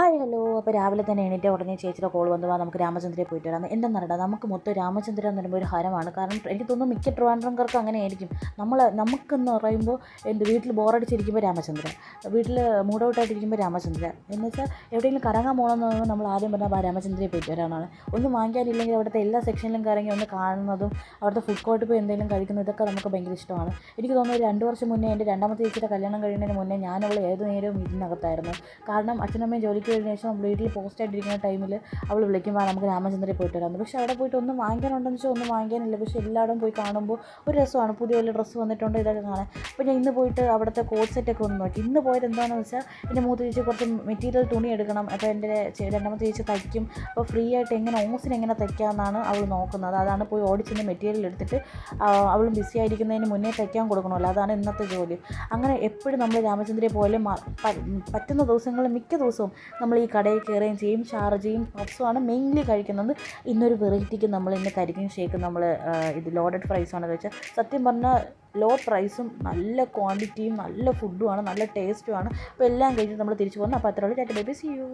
Hi hello. അപ്പോൾ രാവിലെ തന്നെ എണീറ്റ ഉടനെ ചേച്ചിയുടെ കോൾ വന്നു, നമുക്ക് രാമചന്ദ്രയെ പോയിട്ട് വരാം. എന്തെന്നറിയാം, നമുക്ക് മൊത്തം രാമചന്ദ്രൻ എന്ന് പറയുമ്പോൾ ഒരു ഹരമാണ്. കാരണം എനിക്ക് തോന്നുന്നു മിക്ക ട്രിവാൻഡ്രംകാർക്ക് അങ്ങനെ ആയിരിക്കും. നമുക്കെന്ന് പറയുമ്പോൾ വീട്ടിൽ ബോറടിച്ചിരിക്കുമ്പോൾ രാമചന്ദ്രൻ, വീട്ടിൽ മൂഡൗട്ടായിട്ടിരിക്കുമ്പോൾ രാമചന്ദ്രൻ, എന്ന് വെച്ചാൽ എവിടെയെങ്കിലും കറങ്ങാൻ പോകണമെന്ന് പറയുമ്പോൾ നമ്മൾ ആദ്യം പറഞ്ഞാൽ രാമചന്ദ്രയെ പോയിട്ട് വരാനാണ്. ഒന്നും വാങ്ങിക്കാനില്ലെങ്കിൽ അവിടുത്തെ എല്ലാ സെക്ഷനിലും കറങ്ങി ഒന്ന് കാണുന്നതും അവിടുത്തെ ഫുഡ് കോർട്ടിൽ പോയി എന്തെങ്കിലും കഴിക്കുന്നതും ഇതൊക്കെ നമുക്ക് ഭയങ്കര ഇഷ്ടമാണ്. എനിക്ക് തോന്നുന്നു 2 വർഷം മുന്നേ എൻ്റെ രണ്ടാമത്തെ ചേച്ചിയുടെ കല്യാണം കഴിയുന്നതിന് മുന്നേ ഞാനവൾ ഏത് നേരവും ഇതിനകത്തായിരുന്നു. കാരണം അച്ഛനമ്മയും ജോലിക്ക് കഴിഞ്ഞ ശേഷം വീട്ടിൽ പോസ്റ്റായിട്ടിരിക്കുന്ന ടൈമിൽ അവൾ വിളിക്കുമ്പോൾ നമുക്ക് രാമചന്ദ്രയിൽ പോയിട്ട് വരാം. പക്ഷേ അവിടെ പോയിട്ട് ഒന്നും വാങ്ങിക്കാനുണ്ടെന്ന് വെച്ചാൽ ഒന്നും വാങ്ങിക്കാനില്ല. പക്ഷേ എല്ലായിടും പോയി കാണുമ്പോൾ ഒരു രസമാണ്. പുതിയ വല്ല ഡ്രസ്സ് വന്നിട്ടുണ്ട് ഇതൊക്കെ കാണാൻ. അപ്പോൾ ഞാൻ ഇന്ന് പോയിട്ട് അവിടുത്തെ കോട്ട് സെറ്റൊക്കെ ഒന്ന് നോക്കി. ഇന്ന് പോയത് എന്താണെന്ന് വെച്ചാൽ എൻ്റെ മൂത്ത ചേച്ചി കുറച്ച് മെറ്റീരിയൽ തുണി എടുക്കണം. അപ്പോൾ എൻ്റെ രണ്ടാമത്തെ ചേച്ചി തയ്ക്കും. അപ്പോൾ ഫ്രീ ആയിട്ട് ഓസിന് എങ്ങനെ തയ്ക്കാമെന്നാണ് അവൾ നോക്കുന്നത്. അതാണ് പോയി ഓടിച്ചെന്ന് മെറ്റീരിയൽ എടുത്തിട്ട് അവളും ബിസി ആയിരിക്കുന്നതിന് മുന്നേ തയ്ക്കാൻ കൊടുക്കണമല്ലോ. അതാണ് ഇന്നത്തെ ജോലി. അങ്ങനെ എപ്പോഴും നമ്മൾ രാമചന്ദ്രയെ പോലെ പറ്റുന്ന ദിവസങ്ങളിൽ മിക്ക ദിവസവും നമ്മൾ ഈ കടയിൽ കയറുകയും ചെയ്യും. ഷാർജയും പപ്സുമാണ് മെയിൻലി കഴിക്കുന്നത്. ഇന്നൊരു വെറൈറ്റിക്ക് നമ്മൾ ഇന്ന് കരിക്കും ഷേക്ക് നമ്മൾ ഇത് ലോഡഡ് ഫ്രൈസാണ് കഴിച്ചത്. സത്യം പറഞ്ഞാൽ ലോ പ്രൈസും നല്ല ക്വാണ്ടിറ്റിയും നല്ല ഫുഡുമാണ്, നല്ല ടേസ്റ്റുമാണ്. അപ്പോൾ എല്ലാം കഴിച്ചിട്ട് നമ്മൾ തിരിച്ചു പോകുന്നു. അപ്പോൾ അത്രയുള്ളൂ. Tata bye bye, see U.